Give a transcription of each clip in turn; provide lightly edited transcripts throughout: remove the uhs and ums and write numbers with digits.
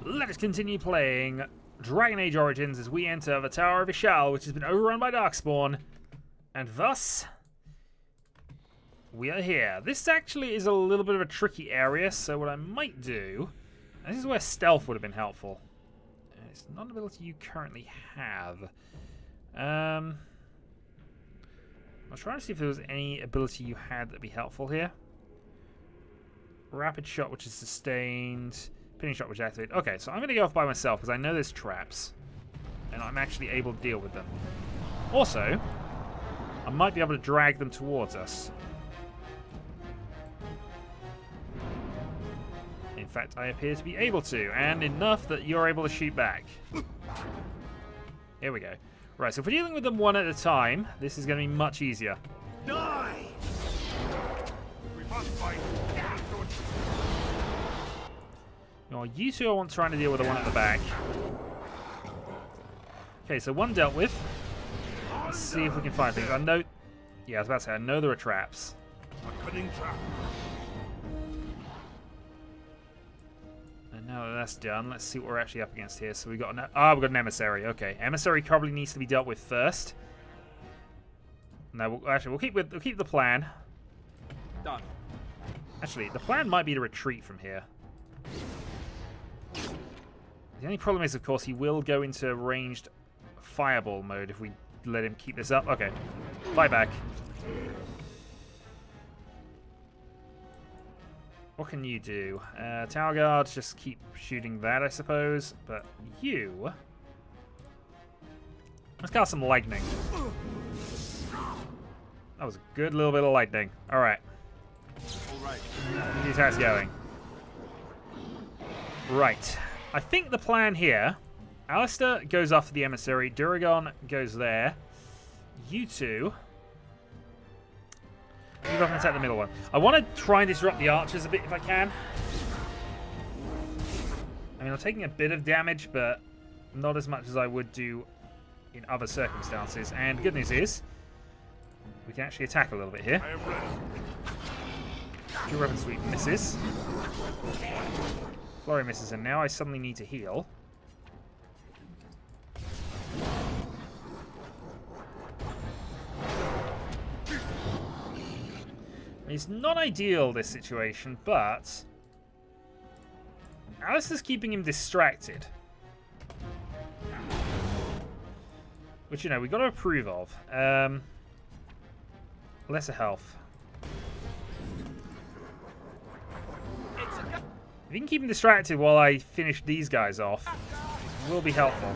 Let us continue playing Dragon Age Origins as we enter the Tower of Ishal, which has been overrun by darkspawn. And thus, we are here. This actually is a little bit of a tricky area, so what I might do... This is where stealth would have been helpful. It's not an ability you currently have. I was trying to see if there was any ability you had that would be helpful here. Rapid shot, which is sustained. Pinning shot, which is activated. Okay, so I'm going to go off by myself because I know there's traps. And I'm actually able to deal with them. Also, I might be able to drag them towards us. In fact, I appear to be able to. And enough that you're able to shoot back. Here we go. Right, so if we're dealing with them one at a time, this is going to be much easier. Die! We must fight. You two I want trying to deal with the one at the back. Okay, so one dealt with. Let's see if we can find things. I know... Yeah, I was about to say, I know there are traps. A cunning trap. And now that that's done, let's see what we're actually up against here. So we've got we've got an emissary. Okay, emissary probably needs to be dealt with first. No, we'll keep the plan. Done. Actually, the plan might be to retreat from here. The only problem is, of course, he will go into ranged fireball mode if we let him keep this up. Okay, fight back. What can you do? Tower guards, just keep shooting that, I suppose. But you... Let's cast some lightning. That was a good little bit of lightning. Alright. Alright. The attack's going. Right. I think the plan here... Alistair goes after the emissary. Duragon goes there. You two... Move up and attack the middle one. I want to try and disrupt the archers a bit if I can. I mean, I'm taking a bit of damage, but not as much as I would do in other circumstances. And good news is, we can actually attack a little bit here. Your weapon sweep misses. Flurry misses, and now I suddenly need to heal. It's not ideal, this situation, but Alistair's keeping him distracted. Which, you know, we've got to approve of. Lesser health. If you can keep him distracted while I finish these guys off, it will be helpful.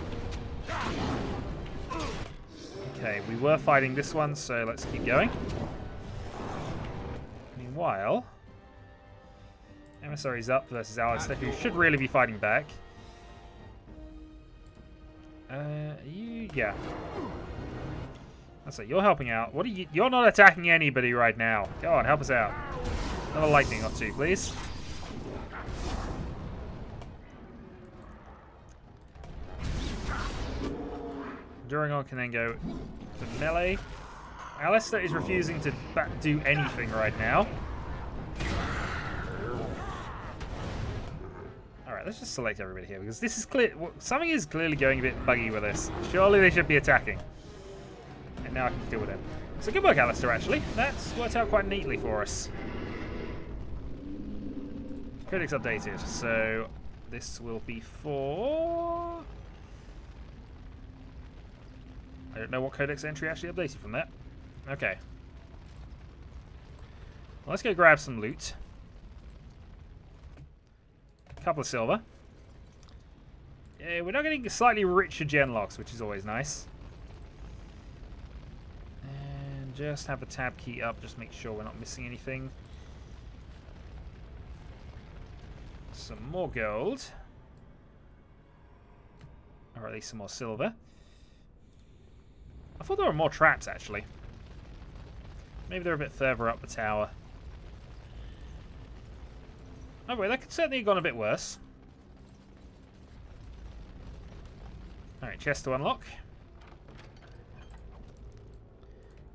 Okay, we were fighting this one, so let's keep going. Meanwhile, emissary's up versus Alistair, who should really be fighting back. Yeah. That's it. You're helping out. What are you? You're not attacking anybody right now. Go on, help us out. Another lightning or two, please. Duragon can then go to melee. Alistair is refusing to do anything right now. Alright, let's just select everybody here, because this is clear. Something is clearly going a bit buggy with this. Surely they should be attacking. And now I can deal with him. So good work, Alistair, actually. That's worked out quite neatly for us. Codex updated. So this will be for... I don't know what codex entry actually updated from that. Okay. Well, let's go grab some loot. A couple of silver. Yeah, we're now getting slightly richer genlocks, which is always nice. And just have the tab key up, just make sure we're not missing anything. Some more gold. Or at least some more silver. I thought there were more traps, actually. Maybe they're a bit further up the tower. Oh wait, that could certainly have gone a bit worse. Alright, chest to unlock.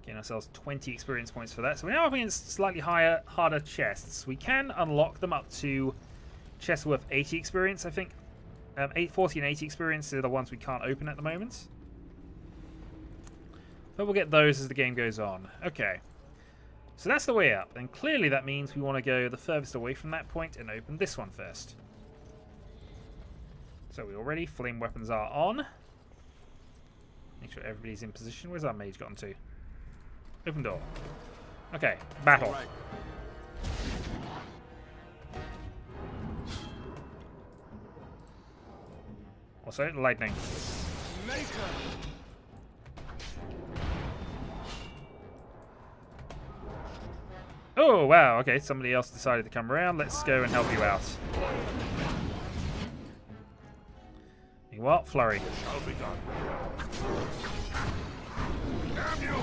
Getting ourselves 20 experience points for that. So we're now up against slightly harder chests. We can unlock them up to chests worth 80 experience, I think. 840 and 80 experience are the ones we can't open at the moment. But we'll get those as the game goes on. Okay. So that's the way up. And clearly that means we want to go the furthest away from that point and open this one first. So we already. Flame weapons are on. Make sure everybody's in position. Where's our mage gotten to? Open door. Okay. Battle. Right. Also, lightning. Oh, wow. Okay, somebody else decided to come around. Let's go and help you out. What? Flurry. Shall be done. Damn you!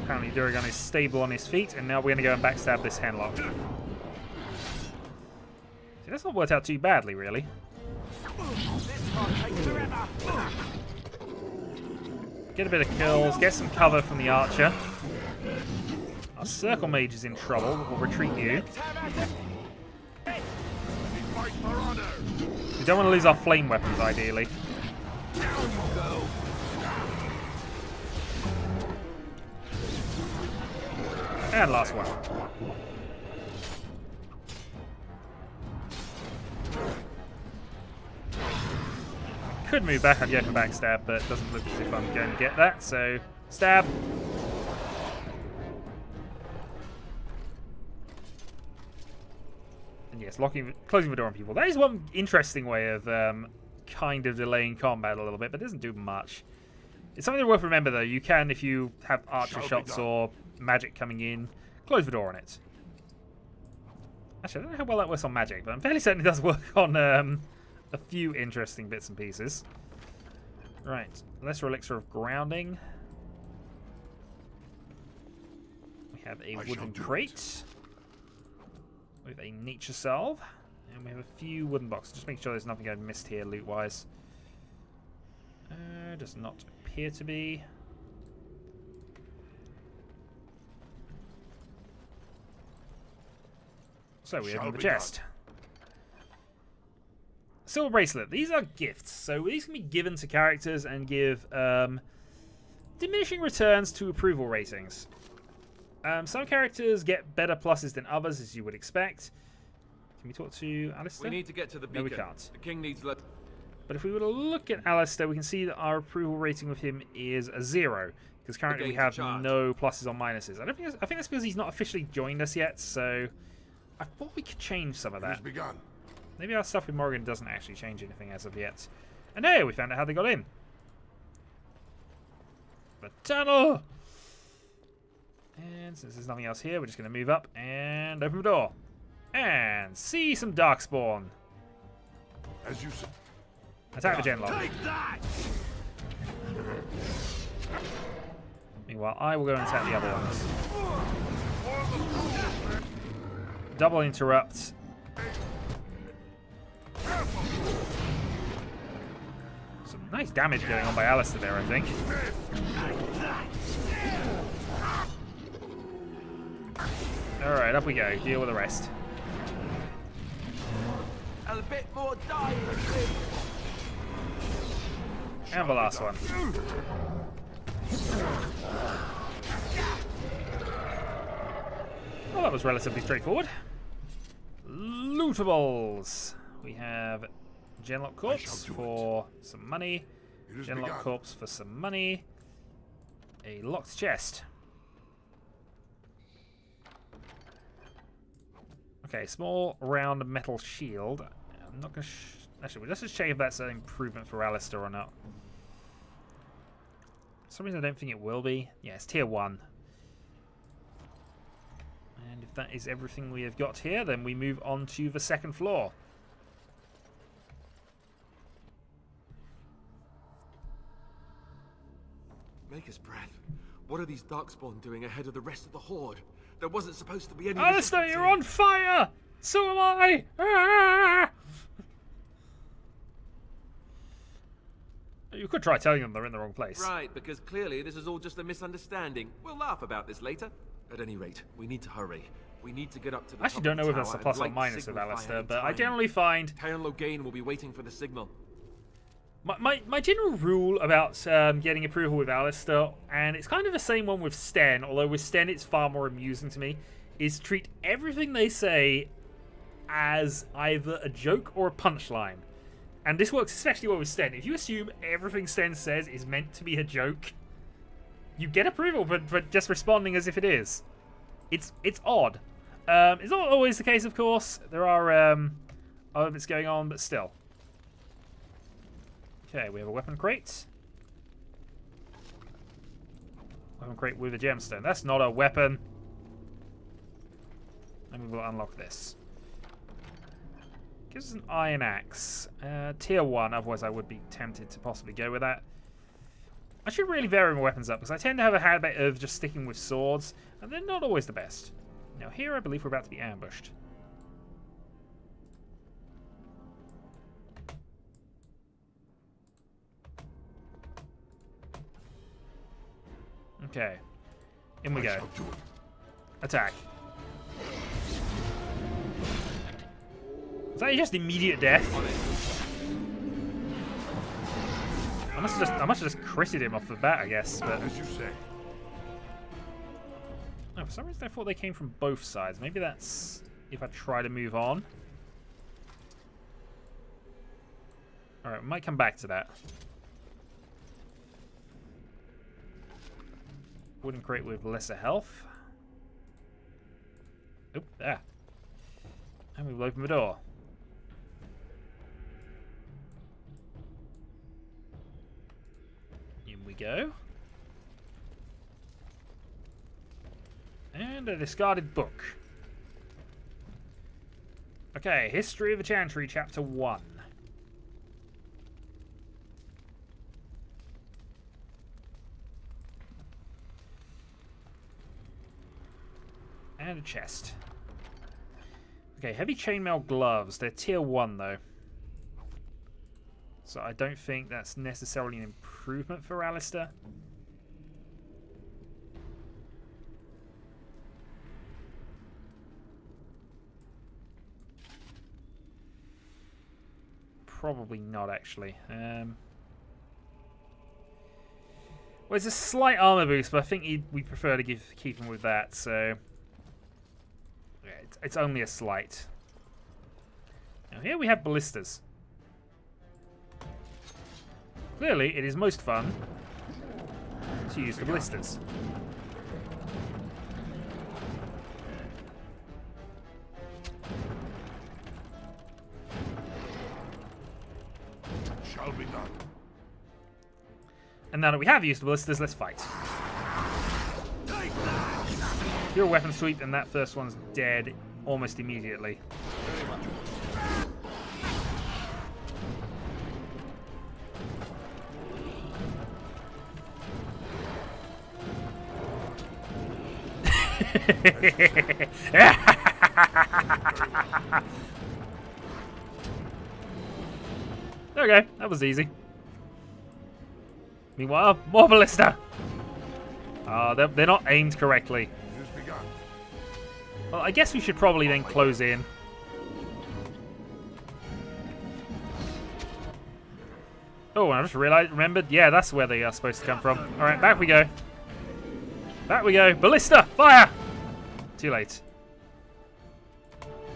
Apparently Duragon is stable on his feet, and now we're going to go and backstab this Henlock. See, that's not worked out too badly, really. Get a bit of kills, get some cover from the archer. Our circle mage is in trouble. We'll retreat you. We don't want to lose our flame weapons, ideally. And last one. Could move back, I'd go for backstab, but it doesn't look as if I'm going to get that, so stab. And yes, closing the door on people. That is one interesting way of kind of delaying combat a little bit, but it doesn't do much. It's something worth remember though. You can, if you have archer shots or magic coming in, close the door on it. Actually, I don't know how well that works on magic, but I'm fairly certain it does work on a few interesting bits and pieces. Right, lesser elixir of grounding. We have a wooden crate with a nature salve, and we have a few wooden boxes. Just make sure there's nothing I've missed here loot-wise. Does not appear to be. So we open the chest. Silver bracelet. These are gifts, so these can be given to characters and give diminishing returns to approval ratings. Some characters get better pluses than others, as you would expect. Can we talk to Alistair? We need to get to the beacon. No, we can't. The king needs. But if we were to look at Alistair, we can see that our approval rating with him is a 0, because currently we have no pluses or minuses. I think that's because he's not officially joined us yet, so I thought we could change some of that. Maybe our stuff with Morgan doesn't actually change anything as of yet. And hey, we found out how they got in. The tunnel! And since there's nothing else here, we're just going to move up and open the door. And see some darkspawn. As you said. Attack the genlock. Take that! Meanwhile, I will go and attack the other ones. Double interrupt. Some nice damage going on by Alistair there, I think. Alright, up we go. Deal with the rest. A bit more dying. And the last one. Well, that was relatively straightforward. Lootables. We have Genlock Corpse for some money. Genlock Corpse for some money. A locked chest. Okay, small round metal shield. I'm not going to... Actually, let's just check if that's an improvement for Alistair or not. For some reason I don't think it will be. Yeah, it's tier 1. And if that is everything we have got here, then we move on to the second floor. Maker's breath. What are these darkspawn doing ahead of the rest of the horde? There wasn't supposed to be any... Alistair, you're on fire! So am I! Ah! You could try telling them they're in the wrong place. Right, because clearly this is all just a misunderstanding. We'll laugh about this later. At any rate, we need to hurry. We need to get up to the I actually top don't of know the if that's a tower plus and or light the minus with signal fire Alistair, in but I time. generally find Count Loghain will be waiting for the signal. my general rule about getting approval with Alistair, and it's kind of the same one with Sten, although with Sten it's far more amusing to me, is treat everything they say as either a joke or a punchline. And this works especially well with Sten. If you assume everything Sten says is meant to be a joke, you get approval, but just responding as if it is. It's odd. It's not always the case, of course. There are other bits going on, but still. Okay, we have a weapon crate. Weapon crate with a gemstone. That's not a weapon. And we will unlock this. Gives us an iron axe. Tier 1, otherwise I would be tempted to possibly go with that. I should really vary my weapons up, because I tend to have a habit of just sticking with swords, and they're not always the best. Now here I believe we're about to be ambushed. Okay. In we go. Attack. Is that just immediate death? I must have just critted him off the bat, I guess. But As you say. no, for some reason I thought they came from both sides. Maybe that's if I try to move on. All right, we might come back to that. Wooden crate with lesser health. Oop, there. And we will open the door. In we go. And a discarded book. Okay, History of the Chantry, Chapter 1. And a chest. Okay, heavy chainmail gloves. They're tier 1 though. So I don't think that's necessarily an improvement for Alistair. Probably not, actually. Well, it's a slight armor boost, but I think we prefer to keep him with that, so... yeah, it's only a slight. Now here we have ballistas. Clearly, it is most fun to use the ballistas. Shall be done. And now that we have used the ballistas, let's fight. Do a weapon sweep, and that first one's dead almost immediately. Okay, that was easy. Meanwhile, more ballista! They're not aimed correctly. Just begun. Well, I guess we should probably then close in. Oh, I just remembered. Yeah, that's where they are supposed to come from. Alright, back we go. Back we go. Ballista! Fire! Too late.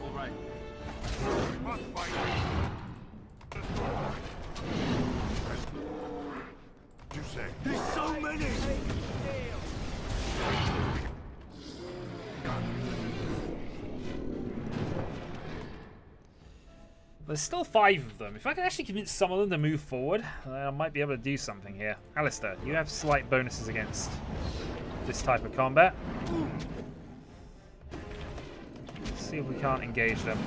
All right. We must fight. As you say. There's so many! There's still 5 of them. If I can actually convince some of them to move forward, I might be able to do something here. Alistair, you have slight bonuses against this type of combat. Let's see if we can't engage them.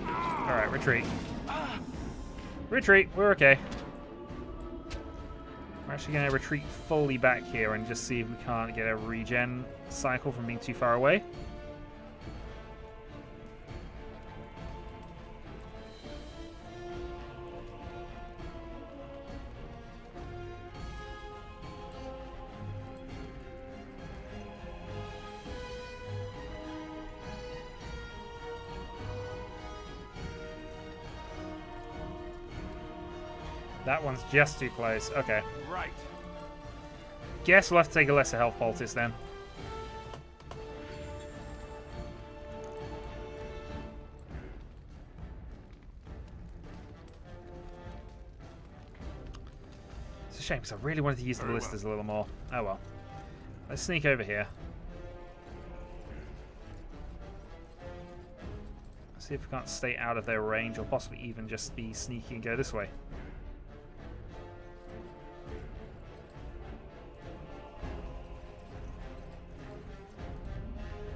Alright, retreat. Retreat, we're okay. We're actually going to retreat fully back here and just see if we can't get a regen cycle from being too far away. That one's just too close. Okay. Right. Guess we'll have to take a lesser health poultice then. It's a shame because I really wanted to use the ballistas a little more. Oh well. Let's sneak over here. See if we can't stay out of their range, or possibly even just be sneaky and go this way.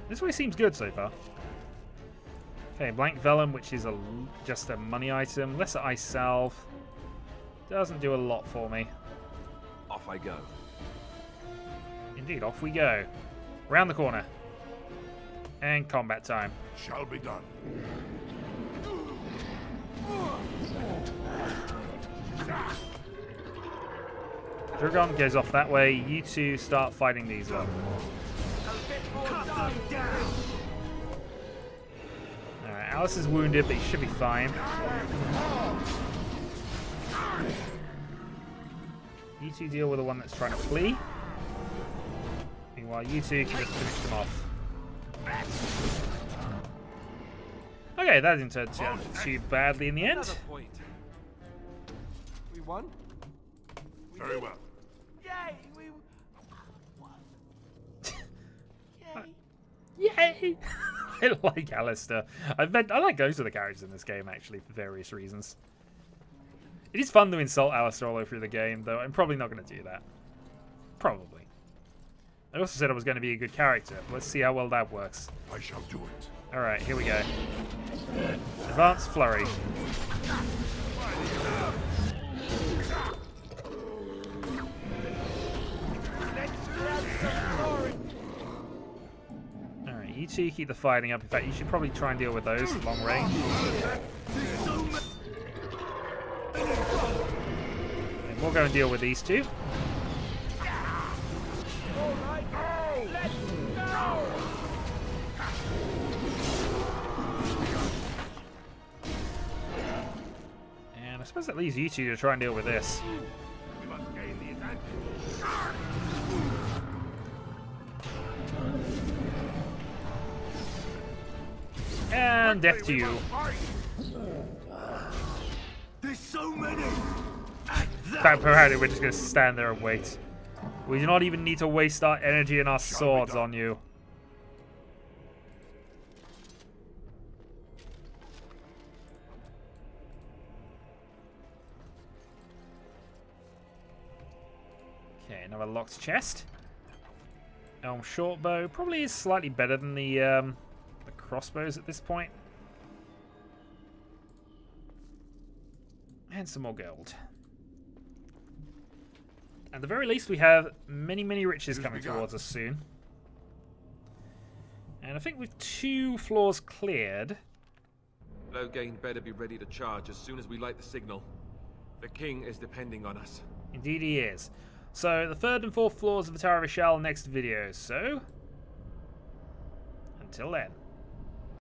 This way seems good so far. Okay, blank vellum, which is just a money item. Lesser ice salve. Doesn't do a lot for me. Off I go. Indeed, off we go. Round the corner. And combat time. Shall be done. Dragon goes off that way. You two start fighting these up. Alright, Alice is wounded, but he should be fine. You two deal with the one that's trying to flee. Meanwhile, you two can just finish them off. Okay, that didn't turn too badly in the end. Another point. We won? Very well. Yay! We won. Yay! Yay! I like Alistair. I like most of the characters in this game, actually, for various reasons. It is fun to insult Alistair all over through the game, though I'm probably not going to do that. Probably. I also said I was going to be a good character. Let's see how well that works. I shall do it. Alright, here we go. Advanced Flurry. Alright, you two keep the fighting up. In fact, you should probably try and deal with those at long range. And we'll go and deal with these two. And I suppose that leaves you two to try and deal with this. We must gain the advantage. And death to you. There's so many. Apparently we're just going to stand there and wait. We do not even need to waste our energy and our swords on you. Okay, another locked chest. Elm shortbow probably is slightly better than the crossbows at this point. And some more gold. At the very least, we have many, many riches coming towards us soon. And I think with 2 floors cleared... Loghain better be ready to charge as soon as we light the signal. The king is depending on us. Indeed he is. So, the 3rd and 4th floors of the Tower of Ishal next video. So, until then.